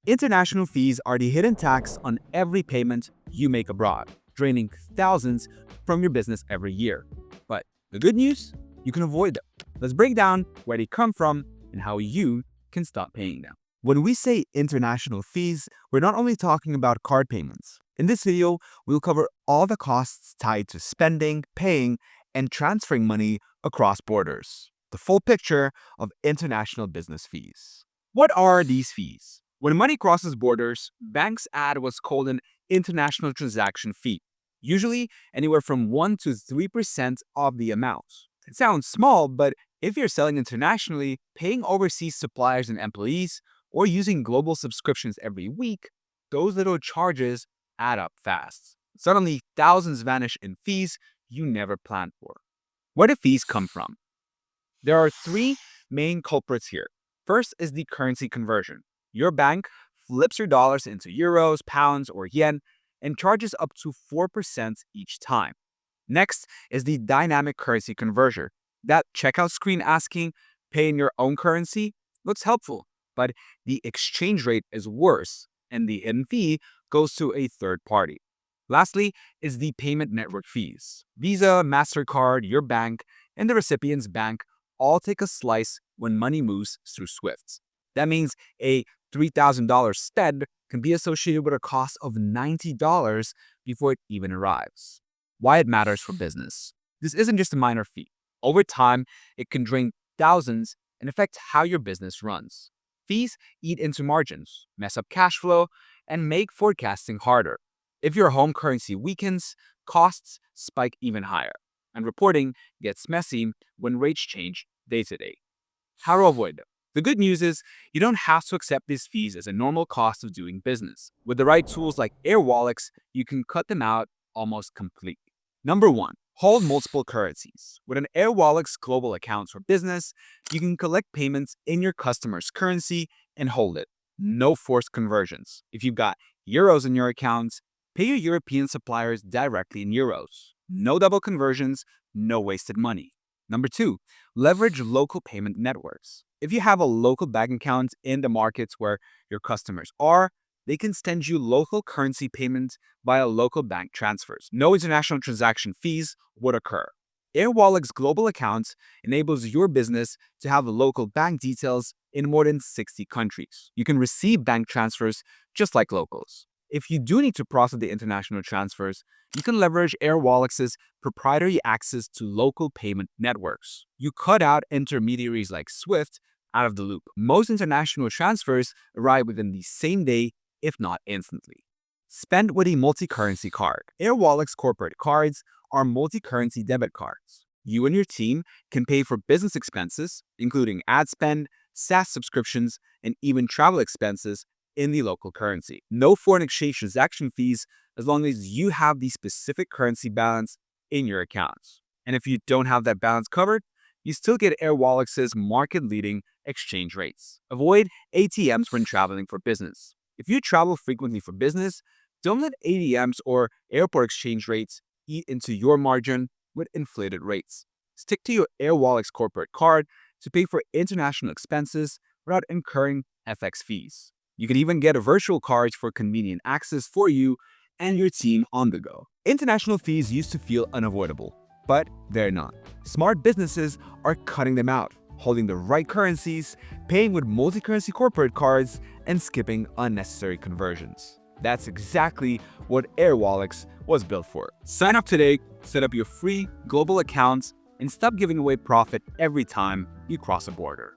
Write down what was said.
International fees are the hidden tax on every payment you make abroad, draining thousands from your business every year. But the good news? You can avoid them. Let's break down where they come from and how you can stop paying them. When we say international fees, we're not only talking about card payments. In this video, we'll cover all the costs tied to spending, paying, and transferring money across borders. The full picture of international business fees. What are these fees? When money crosses borders, banks add what's called an international transaction fee, usually anywhere from 1 to 3% of the amount. It sounds small, but if you're selling internationally, paying overseas suppliers and employees, or using global subscriptions every week, those little charges add up fast. Suddenly, thousands vanish in fees you never planned for. Where do fees come from? There are three main culprits here. First is the currency conversion. Your bank flips your dollars into euros, pounds, or yen and charges up to 4% each time. Next is the dynamic currency conversion. That checkout screen asking, pay in your own currency, looks helpful, but the exchange rate is worse, and the hidden fee goes to a third party. Lastly is the payment network fees. Visa, MasterCard, your bank, and the recipient's bank all take a slice when money moves through SWIFT. That means a $3,000 stead can be associated with a cost of $90 before it even arrives. Why it matters for business. This isn't just a minor fee. Over time, it can drain thousands and affect how your business runs. Fees eat into margins, mess up cash flow, and make forecasting harder. If your home currency weakens, costs spike even higher, and reporting gets messy when rates change day to day. How to avoid them? The good news is you don't have to accept these fees as a normal cost of doing business. With the right tools like Airwallex, you can cut them out almost completely. Number 1. Hold multiple currencies. With an Airwallex global account for business, you can collect payments in your customer's currency and hold it. No forced conversions. If you've got euros in your accounts, pay your European suppliers directly in euros. No double conversions, no wasted money. Number 2, leverage local payment networks. If you have a local bank account in the markets where your customers are, they can send you local currency payments via local bank transfers. No international transaction fees would occur. Airwallex global accounts enables your business to have local bank details in more than 60 countries. You can receive bank transfers just like locals. If you do need to process the international transfers, you can leverage Airwallex's proprietary access to local payment networks. You cut out intermediaries like SWIFT out of the loop. Most international transfers arrive within the same day, if not instantly. Spend with a multi-currency card. Airwallex corporate cards are multi-currency debit cards. You and your team can pay for business expenses, including ad spend, SaaS subscriptions, and even travel expenses in the local currency. No foreign exchange transaction fees as long as you have the specific currency balance in your accounts. And if you don't have that balance covered, you still get Airwallex's market-leading exchange rates. Avoid ATMs when traveling for business. If you travel frequently for business, don't let ATMs or airport exchange rates eat into your margin with inflated rates. Stick to your Airwallex corporate card to pay for international expenses without incurring FX fees. You can even get a virtual card for convenient access for you and your team on the go. International fees used to feel unavoidable, but they're not. Smart businesses are cutting them out, holding the right currencies, paying with multi-currency corporate cards, and skipping unnecessary conversions. That's exactly what Airwallex was built for. Sign up today, set up your free global accounts, and stop giving away profit every time you cross a border.